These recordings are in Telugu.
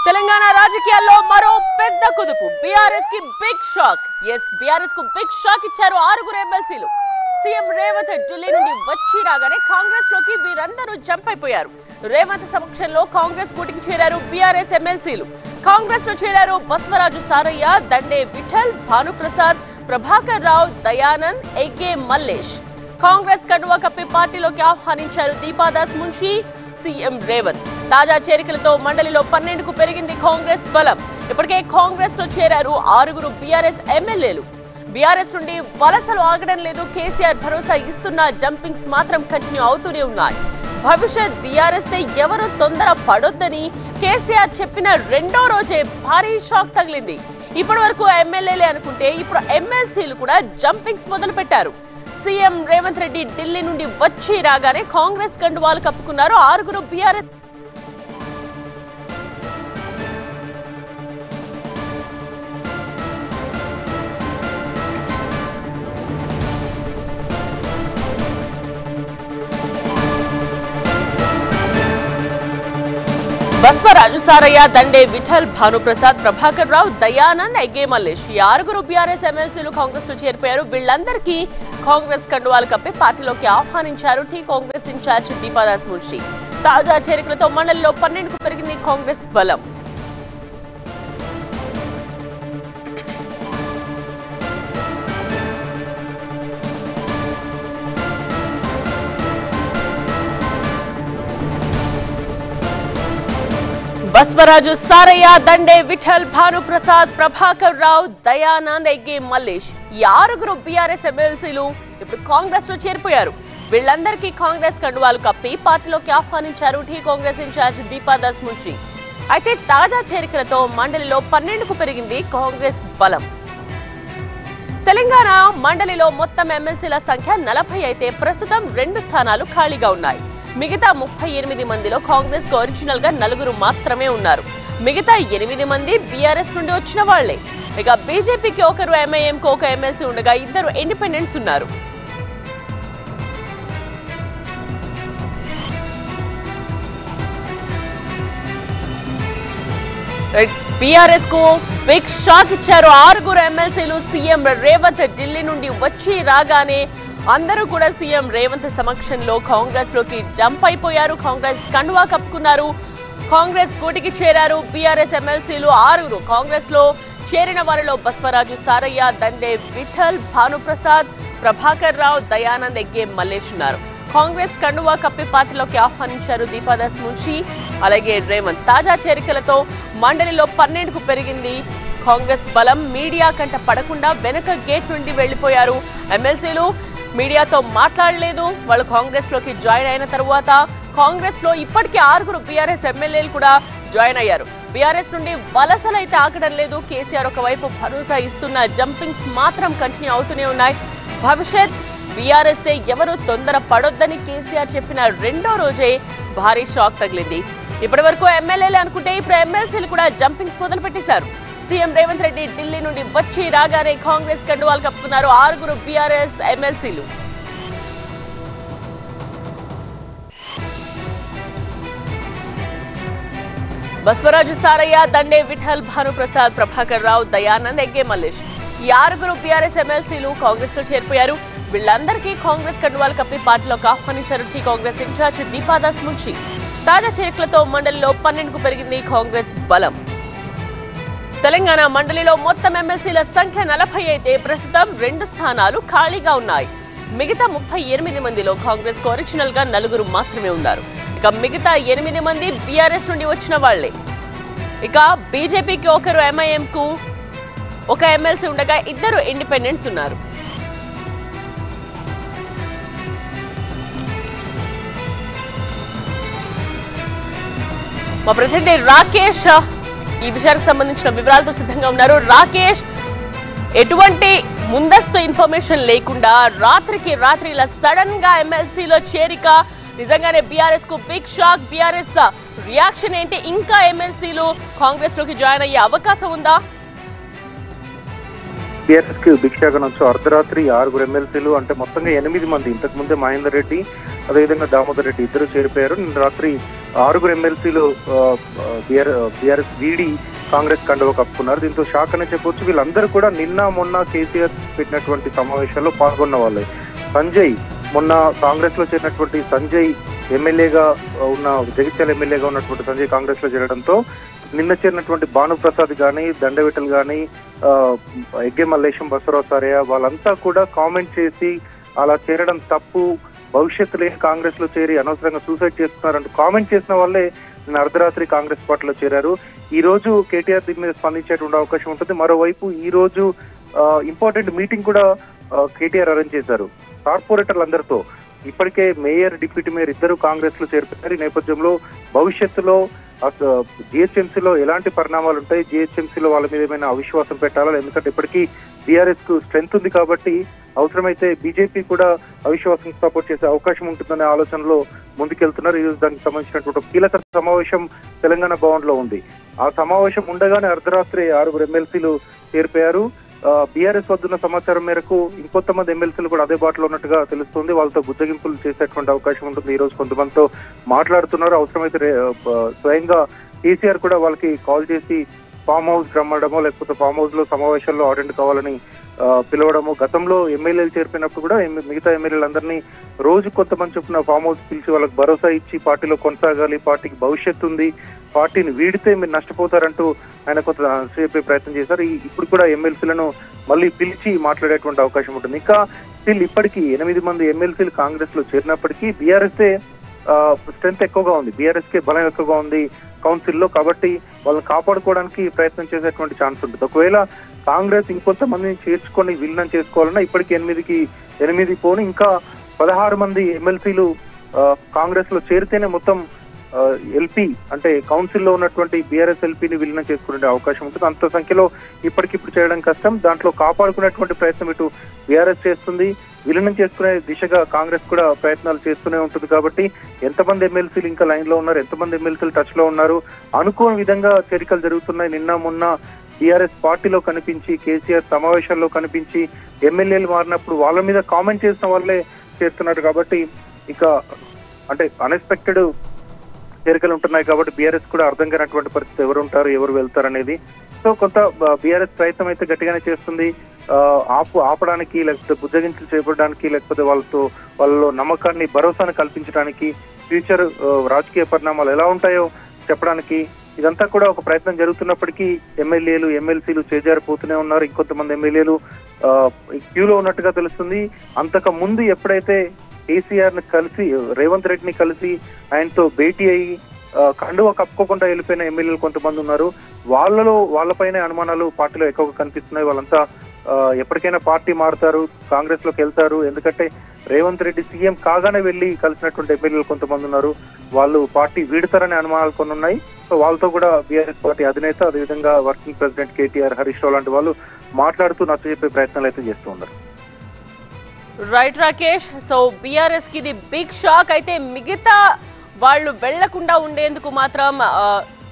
తెలంగాణ రాజకీయాల్లో మరో పెద్ద కుదుపు. బీఆర్ఎస్ కి బిగ్ షాక్. బీఆర్ఎస్ కు బిగ్ షాక్ ఇచ్చారు 6 ఎమ్మెల్సీలు. సీఎం రేవంత్ ఢిల్లీ నుండి వచ్చి రాగానే కాంగ్రెస్ లోకి వీరందరూ జంప్ అయిపోయారు. రేవంత్ సమక్షంలో కాంగ్రెస్ కూటికి చేరారు బీఆర్ఎస్ ఎమ్మెల్సీలు. కాంగ్రెస్ లో చేరారు బస్వరాజు సారయ్య, దండే విఠల్, భానుప్రసాద్, ప్రభాకర్ రావు, దయానంద్, ఎగ్గే మల్లేష్. కాంగ్రెస్ కండువా కప్పి పార్టీలోకి ఆహ్వానించారు దీపాదాస్ మున్షి, సీఎం రేవంత్. తాజా చేరికలతో మండలిలో 12కు పెరిగింది కాంగ్రెస్ బలం. ఇప్పటికే కాంగ్రెస్ లో చేరారు 6 బీఆర్ఎస్ ఎమ్మెల్యేలు. బీఆర్ఎస్ నుండి వలసలు ఆగడం లేదు. కేసీఆర్ భరోసా ఇస్తున్న జంపింగ్స్ మాత్రం కంటిన్యూ అవుతూనే ఉన్నాయి. భవిష్యత్ బీఆర్ఎస్ తో ఎవరు తొందర పడొద్దని కేసీఆర్ చెప్పిన రెండో రోజే భారీ షాక్ తగిలింది. ఇప్పటి వరకు ఎమ్మెల్యేలే అనుకుంటే ఇప్పుడు ఎమ్మెల్సీలు కూడా జంపింగ్స్ మొదలు పెట్టారు. సీఎం రేవంత్ రెడ్డి ఢిల్లీ నుండి వచ్చి రాగానే కాంగ్రెస్ కండువాలు కప్పుకున్నారు 6 బీఆర్ఎస్. బస్వరాజు సారయ్య, దండే విఠల్, భానుప్రసాద్, ప్రభాకర్ రావు, దయానంద్, ఎగ్గే మల్లేష్. ఈ 6 బీఆర్ఎస్ ఎమ్మెల్సీలు కాంగ్రెస్ లో చేరిపోయారు. వీళ్ళందరికీ కాంగ్రెస్ కండువాలు కప్పి పార్టీలోకి ఆహ్వానించారు టీ కాంగ్రెస్ ఇన్ఛార్జ్ దీపాదాస్ మున్షి. తాజా చేరికలతో మండలిలో 12కు పెరిగింది కాంగ్రెస్ బలం. బస్వరాజు సారయ్య, దండే విఠల్, భానుప్రసాద్, ప్రభాకర్ రావు, దయానంద్, ఎగ్గే మల్లేష్. ఈ 6 బీఆర్ఎస్ ఎమ్మెల్సీలు ఇప్పుడు కాంగ్రెస్ లో చేరిపోయారు. వీళ్ళందరికీ కాంగ్రెస్ కండువాలు కప్పి పార్టీలోకి ఆహ్వానించారు టీ కాంగ్రెస్ ఇన్ఛార్జ్ దీపాదాస్ మున్షి. అయితే తాజా చేరికలతో మండలిలో 12కు పెరిగింది కాంగ్రెస్ బలం. తెలంగాణ మండలిలో మొత్తం ఎమ్మెల్సీల సంఖ్య 40 అయితే ప్రస్తుతం 2 స్థానాలు ఖాళీగా ఉన్నాయి. మిగతా 38 మందిలో కాంగ్రెస్ కు ఒరిజినల్ గా 4 మాత్రమే ఉన్నారు. మిగతా 8 మంది బీఆర్ఎస్ నుండి వచ్చిన వాళ్లే. ఇక బీజేపీకి 1, ఎంఐఎం కు 1 ఎమ్మెల్సీ ఉండగా 2 ఇండిపెండెంట్స్ ఉన్నారు. బీఆర్ఎస్ కు బిగ్ షాక్ ఇచ్చారు 6 ఎమ్మెల్సీలు. సీఎం రేవంత్ ఢిల్లీ నుండి వచ్చి రాగానే అందరూ కూడా సీఎం రేవంత్ సమక్షంలో కాంగ్రెస్ లోకి జంప్ అయిపోయారు. కాంగ్రెస్ కండువా కప్పుకున్నారు. కాంగ్రెస్ కూటికి చేరారు బీఆర్ఎస్ ఎమ్మెల్సీలు 6. కాంగ్రెస్ లో చేరిన వారిలో బస్వరాజు సారయ్య, దండే విఠల్, భానుప్రసాద్, ప్రభాకర్ రావు, దయానంద్, ఎగ్గే మల్లేష్ ఉన్నారు. కాంగ్రెస్ కండువా కప్పి పార్టీలోకి ఆహ్వానించారు దీపాదాస్ మున్షి, అలాగే రేవంత్. తాజా చేరికలతో మండలిలో 12కు పెరిగింది కాంగ్రెస్ బలం. మీడియా కంట పడకుండా వెనక గేట్ నుండి వెళ్లిపోయారు ఎమ్మెల్సీలు. మీడియాతో మాట్లాడలేదు. వాళ్ళు కాంగ్రెస్ లోకి జాయిన్ అయిన తర్వాత కాంగ్రెస్ లో ఇప్పటికే 6 బీఆర్ఎస్ ఎమ్మెల్యేలు కూడా జాయిన్ అయ్యారు. బీఆర్ఎస్ నుండి వలసలు అయితే ఆగడం లేదు. కేసీఆర్ ఒకవైపు భరోసా ఇస్తున్న జంపింగ్స్ మాత్రం కంటిన్యూ అవుతూనే ఉన్నాయి. భవిష్యత్ బీఆర్ఎస్ తో ఎవరు తొందర పడొద్దని కేసీఆర్ చెప్పిన రెండో రోజే భారీ షాక్ తగిలింది. ఇప్పటి వరకు ఎమ్మెల్యేలు అనుకుంటే ఇప్పుడు ఎమ్మెల్సీలు కూడా జంపింగ్స్ మొదలు పెట్టేశారు. సీఎం రేవంత్ రెడ్డి ఢిల్లీ నుండి వచ్చి రాగానే కాంగ్రెస్ కండువాలు కప్పుకున్నారు 6 బీఆర్ఎస్ ఎమ్మెల్సీలు. బస్వరాజు సారయ్య, దండే విఠల్, భానుప్రసాద్, ప్రభాకర్ రావు, దయానంద్, ఎగ్గే మల్లేష్. ఈ 6 బీఆర్ఎస్ ఎమ్మెల్సీలు కాంగ్రెస్ లో చేరిపోయారు. వీళ్ళందరికీ కాంగ్రెస్ కండువాలు కప్పి పార్టీలోకి ఆహ్వానించారు టీ కాంగ్రెస్ ఇన్ఛార్జ్ దీపాదాస్ మున్షి. తాజా చేరికలతో మండలిలో 12కు పెరిగింది కాంగ్రెస్ బలం. తెలంగాణ మండలిలో మొత్తం ఎమ్మెల్సీల సంఖ్య 40 అయితే ప్రస్తుతం 2 స్థానాలు ఖాళీగా ఉన్నాయి. మిగతా 38 మందిలో కాంగ్రెస్ కు ఒరిజినల్ గా 4 మాత్రమే ఉన్నారు. ఇక మిగతా 8 మంది బీఆర్ఎస్ నుండి వచ్చిన వాళ్లే. ఇక బీజేపీకి 1, ఎంఐఎం కు 1 ఎమ్మెల్సీ ఉండగా 2 ఇండిపెండెంట్స్ ఉన్నారు. మా ప్రతినిధి రాకేష్ ఈ విషయానికి సంబంధించిన వివరాలతో సిద్ధంగా ఉన్నారు. రాకేష్, ఎటువంటి ముందస్తు ఇన్ఫర్మేషన్ లేకుండా రాత్రికి రాత్రి ఇలా సడన్ గా ఎమ్మెల్సీలో చేరిక నిజంగానే బీఆర్ఎస్ కు బిగ్ షాక్. బీఆర్ఎస్ రియాక్షన్ ఏంటి? ఇంకా ఎమ్మెల్సీలు కాంగ్రెస్ లోకి జాయిన్ అయ్యే అవకాశం ఉందా? బీఆర్ఎస్ కి బిగ్ షాక్ అనొచ్చు. అర్ధరాత్రి 6 ఎమ్మెల్సీలు అంటే మొత్తంగా 8 మంది. ఇంతకు ముందే మహేందర్ రెడ్డి, అదేవిధంగా దామోదర్ రెడ్డి ఇద్దరు చేరిపోయారు. నిన్న రాత్రి 6 ఎమ్మెల్సీలు బీఆర్ఎస్ వీడి కాంగ్రెస్ కండువ కప్పుకున్నారు. దీంతో షాక్ అనే చెప్పొచ్చు. వీళ్ళందరూ కూడా నిన్న మొన్న కేసీఆర్ పెట్టినటువంటి సమావేశాల్లో పాల్గొన్న వాళ్ళే. సంజయ్ మొన్న కాంగ్రెస్ లో చేరినటువంటి సంజయ్ ఎమ్మెల్యేగా ఉన్న జగిత్యాల ఎమ్మెల్యేగా ఉన్నటువంటి సంజయ్ కాంగ్రెస్ లో చేరడంతో నిన్న చేరినటువంటి భానుప్రసాద్ కానీ దండవిఠల్ కానీ ఎగ్గే మల్లేశం బసవరావు సారయ్య వాళ్ళంతా కూడా కామెంట్ చేసి అలా చేరడం తప్పు, భవిష్యత్తు లేని కాంగ్రెస్ లో చేరి అనవసరంగా సూసైడ్ చేస్తున్నారంటూ కామెంట్ చేసిన వాళ్ళే నిన్న అర్ధరాత్రి కాంగ్రెస్ పార్టీలో చేరారు. ఈ రోజు కేటీఆర్ దీని మీద స్పందించేటువంటి అవకాశం ఉంటుంది. మరోవైపు ఈ రోజు ఇంపార్టెంట్ మీటింగ్ కూడా కేటీఆర్ అరేంజ్ చేశారు కార్పొరేటర్లందరితో. ఇప్పటికే మేయర్, డిప్యూటీ మేయర్ ఇద్దరు కాంగ్రెస్ లో చేరుతున్నారు. ఈ నేపథ్యంలో భవిష్యత్తులో జిహెచ్ఎంసీలో ఎలాంటి పరిణామాలు ఉంటాయి, జిహెచ్ఎంసీలో వాళ్ళ మీద ఏమైనా అవిశ్వాసం పెట్టాలా, ఎందుకంటే ఇప్పటికీ బీఆర్ఎస్ కు స్ట్రెంత్ ఉంది కాబట్టి అవసరమైతే బీజేపీ కూడా అవిశ్వాసం సపోర్ట్ చేసే అవకాశం ఉంటుందనే ఆలోచనలో ముందుకెళ్తున్నారు. ఈరోజు దానికి సంబంధించినటువంటి కీలక సమావేశం తెలంగాణ భవన్ లో ఉంది. ఆ సమావేశం ఉండగానే అర్ధరాత్రి 6 ఎమ్మెల్సీలు చేరిపోయారు. బీఆర్ఎస్ వద్దున్న సమాచారం మేరకు ఇంకొంతమంది ఎమ్మెల్సీలు కూడా అదే బాటలో ఉన్నట్టుగా తెలుస్తుంది. వాళ్ళతో బుజ్జగింపులు చేసేటువంటి అవకాశం ఉంటుంది. ఈ రోజు కొంతమందితో మాట్లాడుతున్నారు. అవసరమైతే స్వయంగా కేసీఆర్ కూడా వాళ్ళకి కాల్ చేసి ఫామ్ హౌస్ రమ్మడమో లేకపోతే ఫామ్ హౌస్ లో సమావేశాల్లో అటెండ్ కావాలని పిలవడము. గతంలో ఎమ్మెల్యేలు చేరిపోయినప్పుడు కూడా మిగతా ఎమ్మెల్యేలందరినీ రోజు కొంతమంది చొప్పున ఫామ్ హౌస్ పిలిచి వాళ్ళకి భరోసా ఇచ్చి పార్టీలో కొనసాగాలి, పార్టీకి భవిష్యత్తు ఉంది, పార్టీని వీడితే మీరు నష్టపోతారంటూ ఆయన కొంత చెప్పే ప్రయత్నం చేశారు. ఇప్పుడు కూడా ఎమ్మెల్సీలను మళ్ళీ పిలిచి మాట్లాడేటువంటి అవకాశం ఉంటుంది. ఇంకా స్టిల్ ఇప్పటికీ 8 మంది ఎమ్మెల్సీలు కాంగ్రెస్ లో చేరినప్పటికీ బీఆర్ఎస్ స్ట్రెంత్ ఎక్కువగా ఉంది, బీఆర్ఎస్ కే బలం ఎక్కువగా ఉంది కౌన్సిల్లో. కాబట్టి వాళ్ళని కాపాడుకోవడానికి ప్రయత్నం చేసేటువంటి ఛాన్స్ ఉంటుంది. ఒకవేళ కాంగ్రెస్ ఇంకొంతమందిని చేర్చుకొని విలీనం చేసుకోవాలన్నా ఇప్పటికి 8 పోను ఇంకా 16 మంది ఎమ్మెల్సీలు కాంగ్రెస్ లో చేరితేనే మొత్తం ఎల్పీ అంటే కౌన్సిల్లో ఉన్నటువంటి బీఆర్ఎస్ ఎల్పీని విలీనం చేసుకునే అవకాశం ఉంటుంది. అంత సంఖ్యలో ఇప్పటికిప్పుడు చేయడం కష్టం. దాంట్లో కాపాడుకునేటువంటి ప్రయత్నం ఇటు బీఆర్ఎస్ చేస్తుంది, విలీనం చేసుకునే దిశగా కాంగ్రెస్ కూడా ప్రయత్నాలు చేస్తూనే ఉంటుంది. కాబట్టి ఎంతమంది ఎమ్మెల్సీలు ఇంకా లైన్ లో ఉన్నారు, ఎంతమంది ఎమ్మెల్సీలు టచ్ లో ఉన్నారు, అనుకోని విధంగా చేరికలు జరుగుతున్నాయి. నిన్న మొన్న బీఆర్ఎస్ పార్టీలో కనిపించి కేసీఆర్ సమావేశాల్లో కనిపించి ఎమ్మెల్యేలు మారినప్పుడు వాళ్ళ మీద కామెంట్ చేసిన వాళ్ళే చేస్తున్నారు. కాబట్టి ఇక అంటే అన్ఎక్స్పెక్టెడ్ చేరికలు ఉంటున్నాయి. కాబట్టి బీఆర్ఎస్ కూడా అర్థం కానటువంటి పరిస్థితి ఎవరు ఉంటారు, ఎవరు వెళ్తారు అనేది. సో కొంత బీఆర్ఎస్ ప్రయత్నం అయితే గట్టిగానే చేస్తుంది ఆపడానికి, లేకపోతే బుజ్జగింపులు చేపట్టడానికి, లేకపోతే వాళ్ళలో నమ్మకాన్ని, భరోసాను కల్పించడానికి, ఫ్యూచర్ రాజకీయ పరిణామాలు ఎలా ఉంటాయో చెప్పడానికి ఇదంతా కూడా ఒక ప్రయత్నం జరుగుతున్నప్పటికీ ఎమ్మెల్యేలు, ఎమ్మెల్సీలు చేజారిపోతూనే ఉన్నారు. ఇంకొంతమంది ఎమ్మెల్యేలు క్యూలో ఉన్నట్టుగా తెలుస్తుంది. అంతకు ముందు ఎప్పుడైతే కేసీఆర్ ని కలిసి రేవంత్ రెడ్డిని కలిసి ఆయనతో భేటీ అయ్యి కండువ కప్పుకోకుండా వెళ్ళిపోయిన ఎమ్మెల్యేలు కొంతమంది ఉన్నారు. వాళ్ళపైనే అనుమానాలు పార్టీలో ఎక్కువగా కనిపిస్తున్నాయి. వాళ్ళంతా ఎప్పటికైనా పార్టీ మారుతారు, కాంగ్రెస్ లోకి వెళ్తారు. ఎందుకంటే రేవంత్ రెడ్డి సీఎం కాగానే వెళ్లి కలిసినటువంటి ఎమ్మెల్యేలు కొంతమంది ఉన్నారు. వాళ్ళు పార్టీ వీడతారనే అనుమానాలు కొన్ని ఉన్నాయి. సో వాళ్ళతో కూడా బీఆర్ఎస్ పార్టీ అధినేత, అదేవిధంగా వర్కింగ్ ప్రెసిడెంట్ కేటీఆర్, హరీష్ రావు లాంటి వాళ్ళు మాట్లాడుతూ నచ్చజెప్పే ప్రయత్నాలు అయితే చేస్తూ ఉన్నారు. రైట్ రాకేష్, సో బీఆర్ఎస్ కి ఇది బిగ్ షాక్. అయితే మిగతా వాళ్ళు వెళ్లకుండా ఉండేందుకు మాత్రం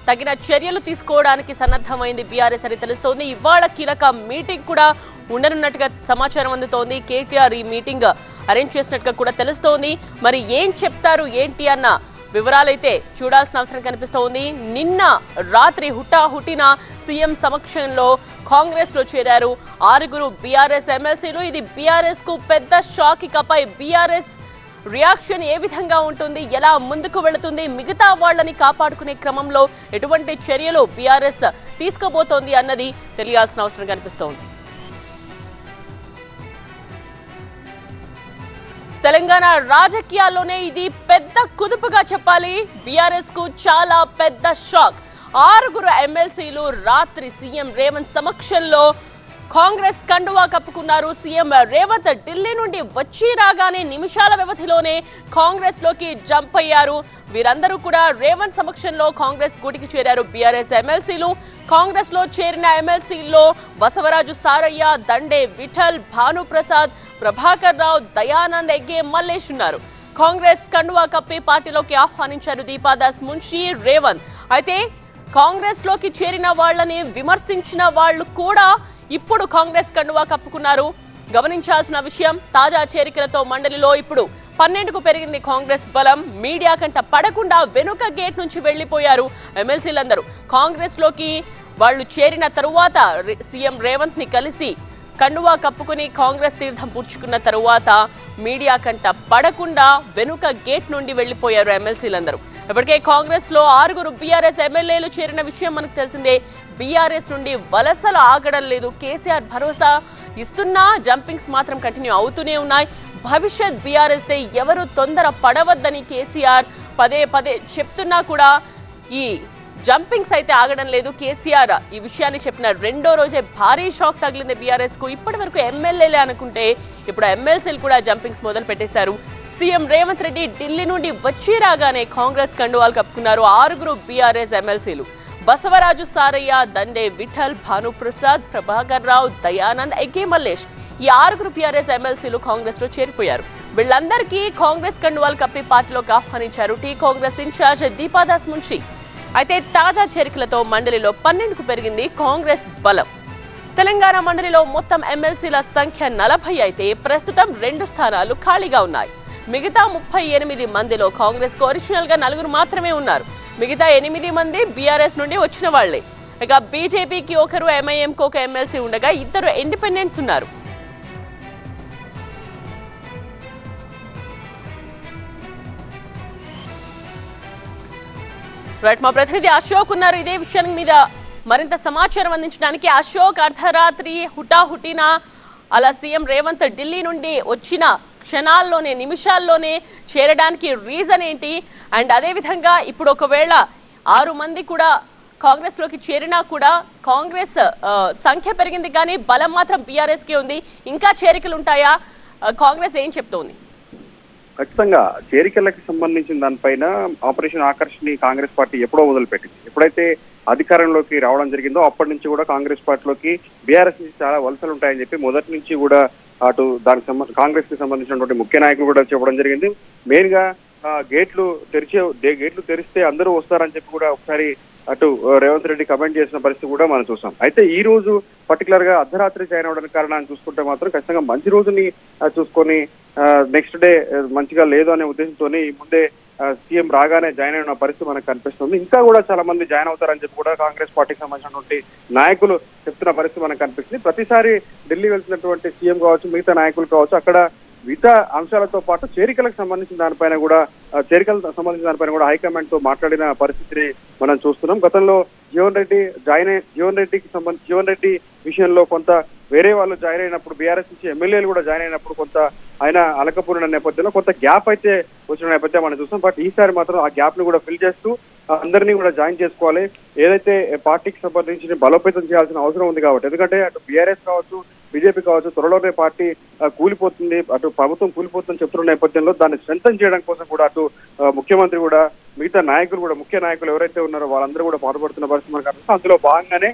తగిన చర్యలు తీసుకోవడానికి సన్నద్ధమైంది బీఆర్ఎస్ అని తెలుస్తోంది. ఇవాళ కీలక మీటింగ్ కూడా ఉండనున్నట్టుగా సమాచారం అందుతోంది. కేటీఆర్ ఈ మీటింగ్ అరేంజ్ చేసినట్టుగా కూడా తెలుస్తోంది. మరి ఏం చెప్తారు ఏంటి అన్న వివరాలైతే చూడాల్సిన అవసరం కనిపిస్తోంది. నిన్న రాత్రి హుటాహుటిన సీఎం సమక్షంలో కాంగ్రెస్ లో చేరారు 6 బీఆర్ఎస్ ఎమ్మెల్సీలు. ఇది బీఆర్ఎస్ కు పెద్ద షాక్. ఇకపై బీఆర్ఎస్ రియాక్షన్ ఏ విధంగా ఉంటుంది, ఎలా ముందుకు వెళుతుంది, మిగతా వాళ్ళని కాపాడుకునే క్రమంలో ఎటువంటి చర్యలు బీఆర్ఎస్ తీసుకోబోతోంది అన్నది తెలియాల్సిన అవసరం కనిపిస్తోంది. తెలంగాణ రాజకీయాల్లోనే ఇది పెద్ద కుదుపుగా చెప్పాలి. బీఆర్ఎస్ కు చాలా పెద్ద షాక్. 6 ఎమ్మెల్సీలు రాత్రి సీఎం రేవంత్ సమక్షంలో కాంగ్రెస్ కండువా కప్పుకున్నారు. సీఎం రేవంత్ ఢిల్లీ నుండి వచ్చి రాగానే నిమిషాల వ్యవధిలోనే కాంగ్రెస్ లోకి జంప్ అయ్యారు. వీరందరూ కూడా రేవంత్ సమక్షంలో కాంగ్రెస్ గూటికి చేరారు. బీఆర్ఎస్ ఎమ్మెల్సీలు కాంగ్రెస్ లో చేరిన ఎమ్మెల్సీల్లో బసవరాజు సారయ్య, దండే విఠల్, భానుప్రసాద్, ప్రభాకర్ రావు, దయానంద్, ఎగ్గే మల్లేష్ ఉన్నారు. కాంగ్రెస్ కండువా కప్పి పార్టీలోకి ఆహ్వానించారు దీపాదాస్ మున్షి, రేవంత్. అయితే కాంగ్రెస్ లోకి చేరిన వాళ్ళని విమర్శించిన వాళ్ళు కూడా ఇప్పుడు కాంగ్రెస్ కండువా కప్పుకున్నారు. గమనించాల్సిన విషయం, తాజా చేరికలతో మండలిలో ఇప్పుడు 12కు పెరిగింది కాంగ్రెస్ బలం. మీడియా కంట పడకుండా వెనుక గేట్ నుంచి వెళ్లిపోయారు ఎమ్మెల్సీలందరూ. కాంగ్రెస్ లోకి వాళ్ళు చేరిన తరువాత సీఎం రేవంత్ ని కలిసి కండువా కప్పుకుని కాంగ్రెస్ తీర్థం పుచ్చుకున్న తరువాత మీడియా కంట పడకుండా వెనుక గేట్ నుండి వెళ్లిపోయారు ఎమ్మెల్సీలందరూ. ఇప్పటికే కాంగ్రెస్ లో 6 బీఆర్ఎస్ ఎమ్మెల్యేలు చేరిన విషయం మనకు తెలిసిందే. బీఆర్ఎస్ నుండి వలసలు ఆగడం లేదు. కేసీఆర్ భరోసా ఇస్తున్నా జంపింగ్స్ మాత్రం కంటిన్యూ అవుతూనే ఉన్నాయి. భవిష్యత్ బీఆర్ఎస్ దే ఎవరు తొందర పడవద్దని కేసీఆర్ పదే పదే చెప్తున్నా కూడా ఈ జంపింగ్స్ అయితే ఆగడం లేదు. కేసీఆర్ ఈ విషయాన్ని చెప్పిన రెండో రోజే భారీ షాక్ తగిలింది బీఆర్ఎస్ కు. ఇప్పటి వరకు ఎమ్మెల్యేలే అనుకుంటే ఇప్పుడు ఎమ్మెల్సీలు కూడా జంపింగ్స్ మొదలు పెట్టేశారు. సీఎం రేవంత్ రెడ్డి ఢిల్లీ నుండి వచ్చి రాగానే కాంగ్రెస్ కండువాలు కప్పుకున్నారు 6 బీఆర్ఎస్ ఎమ్మెల్సీలు. బసవరాజు సారయ్య, దండే విఠల్, భానుప్రసాద్, ప్రభాకర్ రావు, దయానంద్, ఎకే మల్లేష్ ఈ 6 బీఆర్ఎస్ ఎమ్మెల్సీలు కాంగ్రెస్ లో చేరిపోయారు. వీళ్ళందరికీ కాంగ్రెస్ కండువాలు కప్పి పార్టీలోకి ఆహ్వానించారు టీ కాంగ్రెస్ ఇన్ఛార్జ్ దీపాదాస్ మున్షి. అయితే తాజా చేరికలతో మండలిలో 12కు పెరిగింది కాంగ్రెస్ బలం. తెలంగాణ మండలిలో మొత్తం ఎమ్మెల్సీల సంఖ్య 40 అయితే ప్రస్తుతం 2 స్థానాలు ఖాళీగా ఉన్నాయి. మిగతా 38 మందిలో కాంగ్రెస్ కు ఒరిజినల్ గా 4 మాత్రమే ఉన్నారు. మిగతా 8 మంది బీఆర్ఎస్ నుండి వచ్చిన వాళ్లే. ఇక బీజేపీకి ఒకరు, ఎంఐఎంకు ఒక ఎమ్మెల్సీ ఉండగా 2 ఇండిపెండెంట్స్ ఉన్నారు. రైట్, మా ప్రతినిధి అశోక్ ఉన్నారు ఇదే విషయం మీద మరింత సమాచారం అందించడానికి. అశోక్, అర్ధరాత్రి హుటాహుటిన అలా సీఎం రేవంత్ ఢిల్లీ నుండి వచ్చిన క్షణాల్లోనే, నిమిషాల్లోనే చేరడానికి రీజన్ ఏంటి? అండ్ అదేవిధంగా ఇప్పుడు ఒకవేళ 6 మంది కూడా కాంగ్రెస్లోకి చేరినా కూడా కాంగ్రెస్ సంఖ్య పెరిగింది కానీ బలం మాత్రం బీఆర్ఎస్కే ఉంది. ఇంకా చేరికలు ఉంటాయా? కాంగ్రెస్ ఏం చెప్తోంది? ఖచ్చితంగా చేరికలకు సంబంధించిన దానిపైన ఆపరేషన్ ఆకర్షణ కాంగ్రెస్ పార్టీ ఎప్పుడో మొదలుపెట్టింది. ఎప్పుడైతే అధికారంలోకి రావడం జరిగిందో అప్పటి నుంచి కూడా కాంగ్రెస్ పార్టీలోకి బీఆర్ఎస్ నుంచి చాలా వలసలు ఉంటాయని చెప్పి మొదటి నుంచి కూడా అటు దానికి కాంగ్రెస్ కి సంబంధించినటువంటి ముఖ్య నాయకులు కూడా చెప్పడం జరిగింది. మెయిన్ గా గేట్లు తెరిస్తే అందరూ వస్తారని చెప్పి కూడా ఒకసారి అటు రేవంత్ రెడ్డి కమెంట్ చేసిన పరిస్థితి కూడా మనం చూసాం. అయితే ఈ రోజు పర్టికులర్ గా అర్ధరాత్రి జాయిన్ అవడానికి కారణాన్ని చూసుకుంటే మాత్రం ఖచ్చితంగా మంచి రోజుని చూసుకొని నెక్స్ట్ డే మంచిగా లేదు అనే ఉద్దేశంతో ముందే సీఎం రాగానే జాయిన్ అయిన పరిస్థితి మనకు కనిపిస్తుంది. ఇంకా కూడా చాలా మంది జాయిన్ అవుతారని చెప్పి కూడా కాంగ్రెస్ పార్టీకి సంబంధించినటువంటి నాయకులు చెప్తున్న పరిస్థితి మనకు కనిపిస్తుంది. ప్రతిసారి ఢిల్లీ వెళ్తున్నటువంటి సీఎం కావచ్చు, మిగతా నాయకులు కావచ్చు, అక్కడ మిగతా అంశాలతో పాటు చేరికలకు సంబంధించిన దానిపైన కూడా హైకమాండ్ తో మాట్లాడిన పరిస్థితిని మనం చూస్తున్నాం. గతంలో జీవన్ రెడ్డి విషయంలో కొంత వేరే వాళ్ళు జాయిన్ అయినప్పుడు, బీఆర్ఎస్ నుంచి ఎమ్మెల్యేలు కూడా జాయిన్ అయినప్పుడు కొంత ఆయన అలకపోయిన నేపథ్యంలో కొంత గ్యాప్ అయితే వచ్చిన నేపథ్యం మనం చూస్తాం. బట్ ఈసారి మాత్రం ఆ గ్యాప్ ని కూడా ఫిల్ చేస్తూ అందరినీ కూడా జాయిన్ చేసుకోవాలి. ఏదైతే పార్టీకి సంబంధించి బలోపేతం చేయాల్సిన అవసరం ఉంది కాబట్టి, ఎందుకంటే అటు బీఆర్ఎస్ కావచ్చు, బీజేపీ కావచ్చు, త్వరలోనే పార్టీ కూలిపోతుంది, అటు ప్రభుత్వం కూలిపోతుందని చెప్తున్న నేపథ్యంలో దాన్ని స్ట్రెంథన్ చేయడం కోసం కూడా అటు ముఖ్యమంత్రి కూడా, మిగతా నాయకులు కూడా, ముఖ్య నాయకులు ఎవరైతే ఉన్నారో వాళ్ళందరూ కూడా పాటుపడుతున్న పరిస్థితి మనకు అనిపిస్తుంది. అందులో భాగంగానే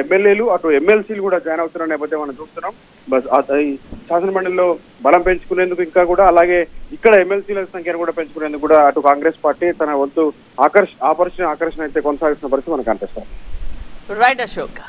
ఎమ్మెల్యేలు అటు ఎమ్మెల్సీలు కూడా జాయిన్ అవుతున్న నేపథ్యం మనం చూస్తున్నాం. శాసనమండలిలో బలం పెంచుకునేందుకు ఇంకా కూడా, అలాగే ఇక్కడ ఎమ్మెల్సీల సంఖ్యను కూడా పెంచుకునేందుకు కూడా అటు కాంగ్రెస్ పార్టీ తన వంతు ఆకర్షణ అయితే కొనసాగిస్తున్న పరిస్థితి మనకు కనిపిస్తుంది. రైట్ అశోక్.